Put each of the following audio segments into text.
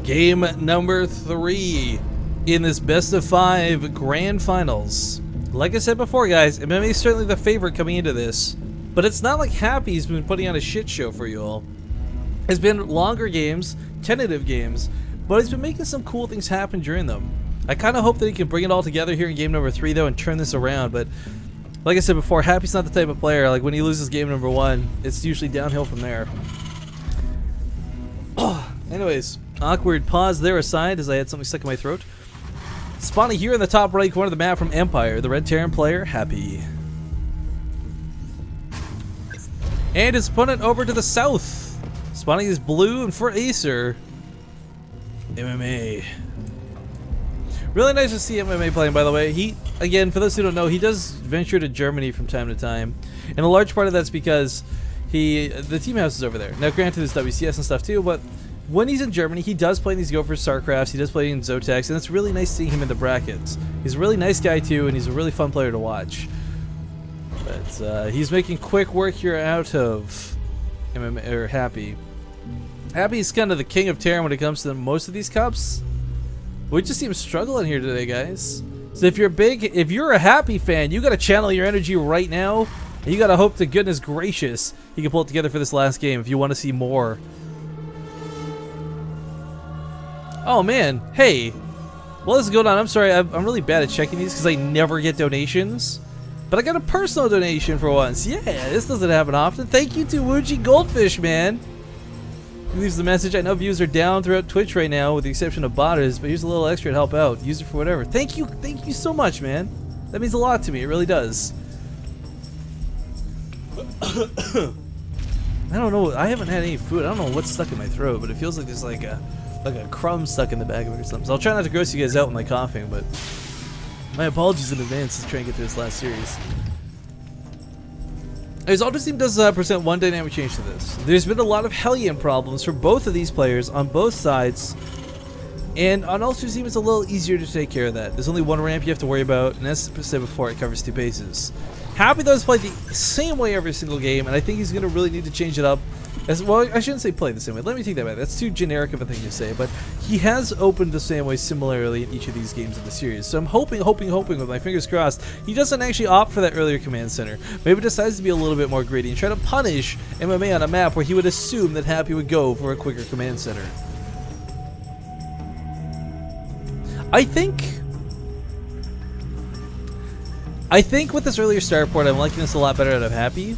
Game number 3 in this best of 5 grand finals. Like I said before, guys, MMA is certainly the favorite coming into this, but it's not like Happy's been putting on a shit show for you all. It's been longer games, tentative games, but he's been making some cool things happen during them. I kind of hope that he can bring it all together here in game number 3 though and turn this around, but like I said before, Happy's not the type of player, like when he loses game number 1, it's usually downhill from there. Anyways, awkward pause there aside as I had something stuck in my throat. Spawning here in the top right corner of the map from Empire, the Red Terran player, Happy. And his opponent over to the south. Spawning is blue, and for Acer, MMA. Really nice to see MMA playing, by the way. He, again, for those who don't know, he does venture to Germany from time to time. And a large part of that's because the team house is over there. Now, granted, there's WCS and stuff too, but when he's in Germany, he does play in these Go for StarCrafts, he does play in ZOTACs, and it's really nice seeing him in the brackets. He's a really nice guy too, and he's a really fun player to watch. But he's making quick work here out of MMA, or Happy. Happy's kind of the king of Terran when it comes to most of these cups. We just see him struggling here today, guys. So if you're a Happy fan, you gotta channel your energy right now, and you gotta hope to goodness gracious he can pull it together for this last game if you want to see more. Oh man, hey, what is going on? I'm sorry, I'm really bad at checking these because I never get donations. But I got a personal donation for once. Yeah, this doesn't happen often. Thank you to Wuji Goldfish, man. He leaves the message. I know views are down throughout Twitch right now with the exception of botters, but here's a little extra to help out. Use it for whatever. Thank you so much, man. That means a lot to me, it really does. I don't know, I haven't had any food. I don't know what's stuck in my throat, but it feels like there's like a crumb stuck in the back of it or something. So I'll try not to gross you guys out with my coughing, but my apologies in advance to try and get through this last series. Anyways, Ultra Team does present one dynamic change to this. There's been a lot of Hellion problems for both of these players on both sides, and on Ultra Team it's a little easier to take care of that. There's only one ramp you have to worry about, and as I said before, it covers 2 bases. Happy though has played the same way every single game, and I think he's going to really need to change it up. As well, I shouldn't say play the same way. Let me take that back. That's too generic of a thing to say, but he has opened the same way similarly in each of these games of the series. So I'm hoping with my fingers crossed, he doesn't actually opt for that earlier command center. Maybe decides to be a little bit more greedy and try to punish MMA on a map where he would assume that Happy would go for a quicker command center. I think with this earlier start port, I'm liking this a lot better out of Happy.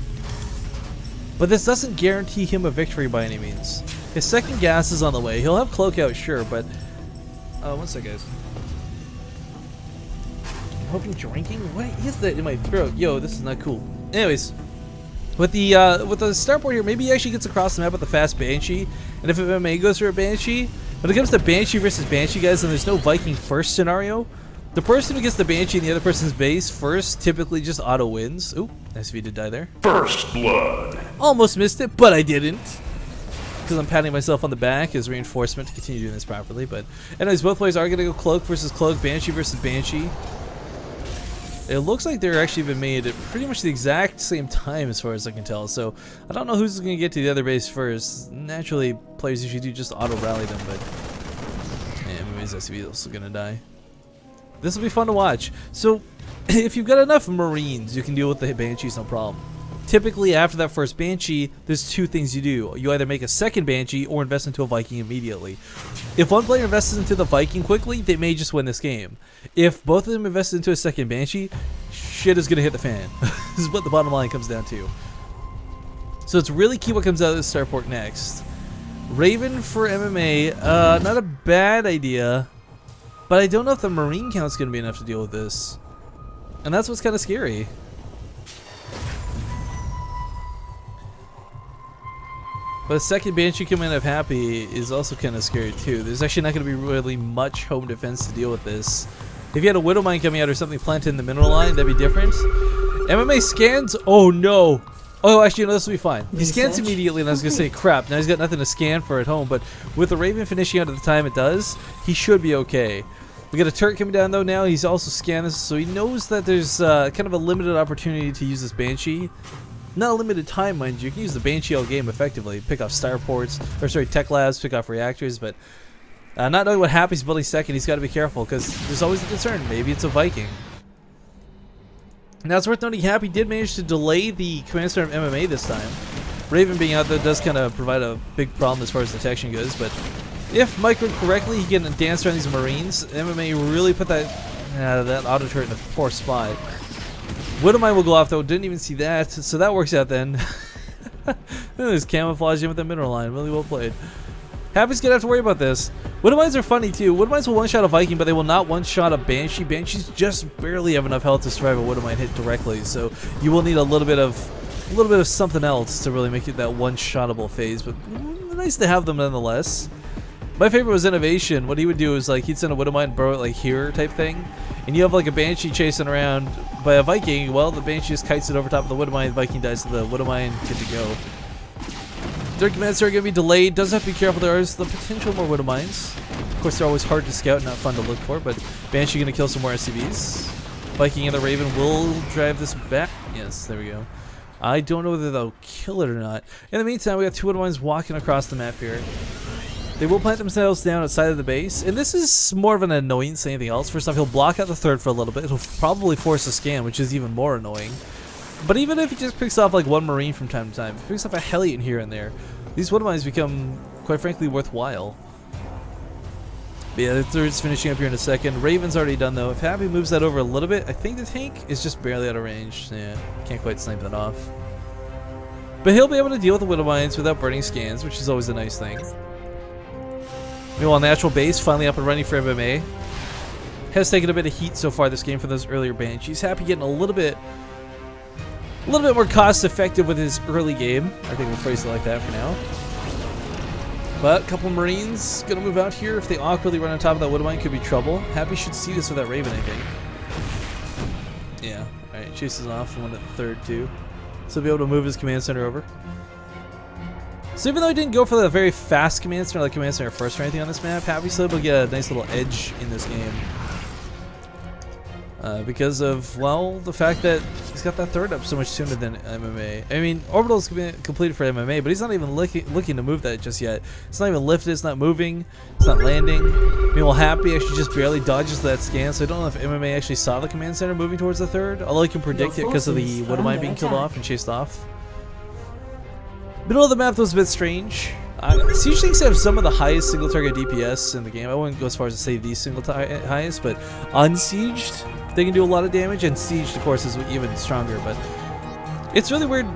But this doesn't guarantee him a victory by any means. His second gas is on the way. He'll have cloak out, sure, but one sec, guys. I'm hoping drinking? What is that in my throat? Yo, this is not cool. Anyways, with the start board here, maybe he actually gets across the map with a fast Banshee. And if MMA goes for a Banshee, when it comes to Banshee versus Banshee, guys, and there's no Viking first scenario, the person who gets the Banshee in the other person's base first typically just auto wins. Ooh, nice of you to die there. First blood. Almost missed it, but I didn't. Because I'm patting myself on the back as reinforcement to continue doing this properly. But anyways, both players are going to go Cloak versus Cloak, Banshee versus Banshee. It looks like they're actually been made at pretty much the exact same time as far as I can tell. So I don't know who's going to get to the other base first. Naturally, players usually do just auto rally them, but anyways, SCV also going to die. This will be fun to watch. So, if you've got enough Marines, you can deal with the Banshees, no problem. Typically, after that first Banshee, there's 2 things you do. You either make a second Banshee or invest into a Viking immediately. If one player invests into the Viking quickly, they may just win this game. If both of them invest into a second Banshee, shit is going to hit the fan. This is what the bottom line comes down to. So it's really key what comes out of this starport next. Raven for MMA, not a bad idea. But I don't know if the Marine count's going to be enough to deal with this. And that's what's kind of scary. But a second Banshee coming out of Happy is also kind of scary too. There's actually not going to be really much home defense to deal with this. If you had a Widow Mine coming out or something planted in the mineral line, that'd be different. MMA scans. Oh no. Oh, actually, no, this will be fine. He scans immediately, and I was going to say, crap, now he's got nothing to scan for at home, but with the Raven finishing out at the time it does, he should be okay. We got a turret coming down, though, now. He's also scanned this, so he knows that there's kind of a limited opportunity to use this Banshee. Not a limited time, mind you. You can use the Banshee all game effectively. Pick off starports, or sorry, tech labs, pick off reactors, but Not knowing what Happy's building second, he's got to be careful because there's always a concern. Maybe it's a Viking. Now it's worth noting Happy did manage to delay the Command Center of MMA this time. Raven being out there does kind of provide a big problem as far as detection goes, but if microed correctly, he can dance around these Marines. MMA really put that auto turret in a poor spot. Widowmine will go off though, didn't even see that, so that works out then. There's camouflage in with the mineral line, really well played. Happy's gonna have to worry about this. Widowmines are funny too. Widowmines will one-shot a Viking, but they will not one-shot a Banshee. Banshees just barely have enough health to survive a Widowmine hit directly, so you will need a little bit of something else to really make it that one-shottable phase. But nice to have them nonetheless. My favorite was Innovation. What he would do is like he'd send a Widowmine and burrow it like here type thing, and you have like a Banshee chasing around by a Viking. Well, the Banshee just kites it over top of the Widowmine. The Viking dies to the Widowmine. Good to go. Their commands are going to be delayed. Does have to be careful. There is the potential more Widowmines. Of course, they're always hard to scout and not fun to look for, but Banshee going to kill some more SCVs. Viking and the Raven will drive this back. Yes, there we go. I don't know whether they'll kill it or not. In the meantime, we got two Widowmines walking across the map here. They will plant themselves down outside of the base, and this is more of an annoyance than anything else. First off, he'll block out the third for a little bit. He'll probably force a scan, which is even more annoying. But even if he just picks off like one Marine from time to time, if he picks off a Hellion here and there, these Widowmines become, quite frankly, worthwhile. But yeah, the third's finishing up here in a second. Raven's already done though. If Happy moves that over a little bit, I think the tank is just barely out of range. Yeah, can't quite snipe that off. But he'll be able to deal with the Widowmines without burning scans, which is always a nice thing. Meanwhile, Natural Base finally up and running for MMA. Has taken a bit of heat so far this game for those earlier Banshees. Happy getting a little bit more cost-effective with his early game. I think we'll phrase it like that for now. But a couple Marines gonna move out here. If they awkwardly run on top of that Widowmine, could be trouble. Happy should see this with that Raven, I think. Yeah, alright, chases off one at the third too. So he'll be able to move his command center over. So even though he didn't go for the very fast command center, like command center first or anything on this map, Happy still able to get a nice little edge in this game. Because of, well, the fact that he's got that third up so much sooner than MMA. I mean, Orbital's completed for MMA, but he's not even looking to move that just yet. It's not even lifted, it's not moving, it's not landing. Meanwhile, Happy actually just barely dodges that scan, so I don't know if MMA actually saw the command center moving towards the third, although he can predict it because of the Widowmine being killed off and chased off. Middle of the map was a bit strange. Siege tanks have some of the highest single target DPS in the game. I wouldn't go as far as to say the single highest, but unsieged, they can do a lot of damage, and sieged, of course, is even stronger. But it's really weird.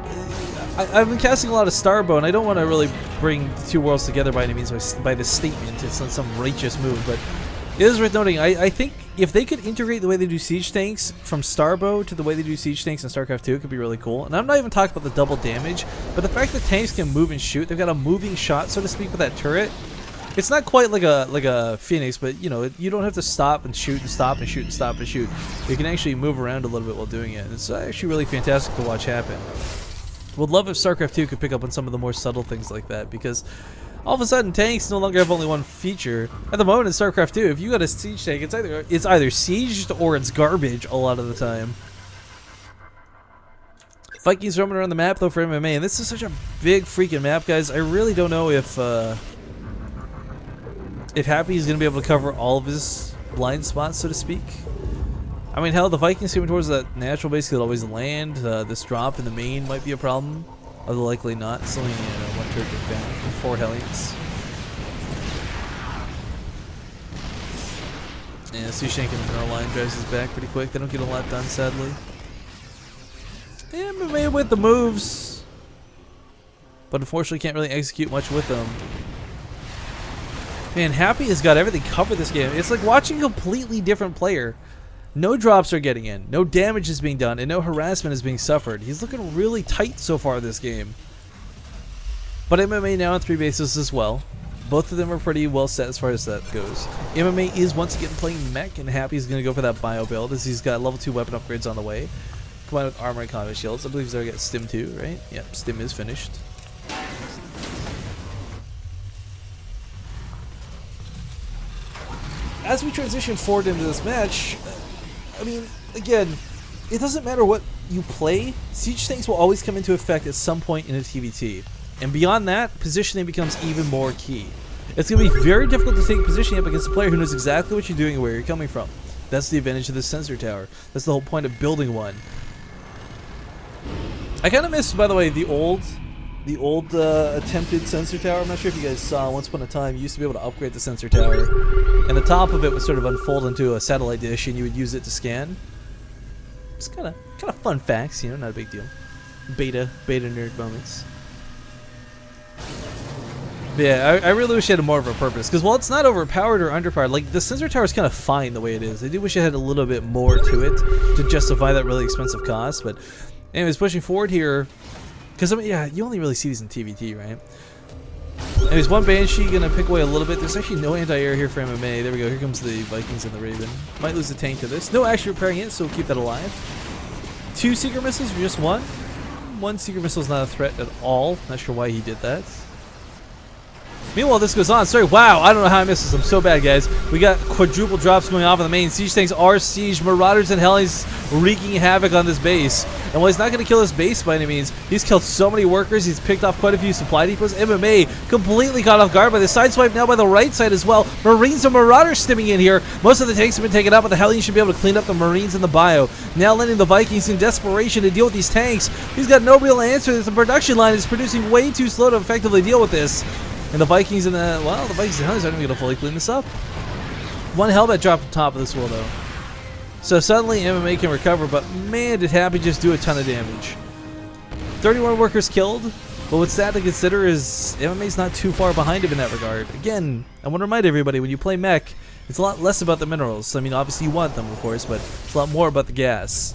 I've been casting a lot of Starbow, and I don't want to really bring the two worlds together by any means by this statement. It's not some righteous move, but it is worth noting. I think if they could integrate the way they do siege tanks from Starbow to the way they do siege tanks in StarCraft 2, it could be really cool. And I'm not even talking about the double damage, but the fact that tanks can move and shoot, they've got a moving shot, so to speak, with that turret. It's not quite like a Phoenix, but you know, you don't have to stop and shoot and stop and shoot and stop and shoot. You can actually move around a little bit while doing it. It's actually really fantastic to watch happen. Would love if StarCraft 2 could pick up on some of the more subtle things like that, because all of a sudden tanks no longer have only one feature. At the moment in StarCraft 2, if you got a siege tank, it's either sieged or it's garbage a lot of the time. Vikings roaming around the map though for MMA, and this is such a big freaking map, guys. I really don't know if Happy is gonna be able to cover all of his blind spots, so to speak. I mean, hell, the Vikings coming towards that natural base could always land. This drop in the main might be a problem. Although likely not. It's only one turret advantage with 4 Hellions. Yeah, Sushank and the mineral line drives his back pretty quick. They don't get a lot done, sadly. MMA with the moves, but unfortunately can't really execute much with them. Man, Happy has got everything covered this game. It's like watching a completely different player. No drops are getting in, no damage is being done, and no harassment is being suffered. He's looking really tight so far this game. But MMA now on 3 bases as well. Both of them are pretty well set as far as that goes. MMA is once again playing mech, and Happy's going to go for that bio build as he's got level 2 weapon upgrades on the way. Combined with armor and combat shields. I believe he's already got Stim 2, right? Yep, Stim is finished. As we transition forward into this match, I mean, again, it doesn't matter what you play, siege tanks will always come into effect at some point in a TVT. And beyond that, positioning becomes even more key. It's going to be very difficult to take positioning up against a player who knows exactly what you're doing and where you're coming from. That's the advantage of this sensor tower. That's the whole point of building one. I kind of miss, by the way, the old attempted sensor tower. I'm not sure if you guys saw. Once upon a time, you used to be able to upgrade the sensor tower, and the top of it would sort of unfold into a satellite dish, and you would use it to scan. It's kind of fun facts, you know, not a big deal. Beta nerd moments. But yeah, I really wish it had more of a purpose, because while it's not overpowered or underpowered, like the sensor tower is kind of fine the way it is. I do wish it had a little bit more to it to justify that really expensive cost. But anyways, pushing forward here, because I mean, yeah, you only really see these in TVT, right? Anyways, one Banshee gonna pick away a little bit. There's actually no anti-air here for MMA. There we go. Here comes the Vikings and the Raven. Might lose the tank to this. No actually repairing it, so we'll keep that alive. 2 Seeker missiles or just one? 1 Seeker missile is not a threat at all. Not sure why he did that. Meanwhile, this goes on. Sorry, wow, I don't know how I missed this. I'm so bad, guys. We got quadruple drops going off on the main. Siege tanks are siege. Marauders and Hellies wreaking havoc on this base. And while he's not going to kill his base by any means, he's killed so many workers. He's picked off quite a few supply depots. MMA completely caught off guard by the sideswipe now by the right side as well. Marines and Marauders stimming in here. Most of the tanks have been taken out, but the Hellions should be able to clean up the Marines in the bio. Now letting the Vikings in desperation to deal with these tanks. He's got no real answer. The production line is producing way too slow to effectively deal with this. And the Vikings and the, well, the Vikings and Hellions aren't even going to fully clean this up. One Hellbat drop on top of this wall, though. So suddenly MMA can recover, but man, did Happy just do a ton of damage. 31 workers killed, but what's sad to consider is MMA's not too far behind him in that regard. Again, I want to remind everybody, when you play mech, it's a lot less about the minerals. I mean, obviously you want them, of course, but it's a lot more about the gas.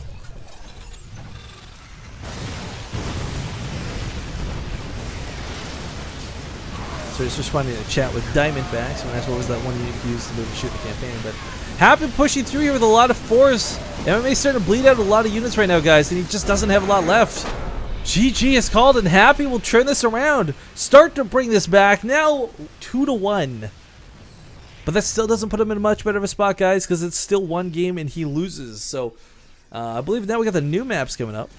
So just responding to chat with Diamondbacks when asked what was that one you used to move and shoot the campaign. But Happy pushing through here with a lot of force. MMA's starting to bleed out a lot of units right now, guys, and he just doesn't have a lot left. GG is called, and Happy will turn this around. Start to bring this back. Now 2-1. But that still doesn't put him in a much better of a spot, guys, because it's still one game and he loses. So I believe now we got the new maps coming up.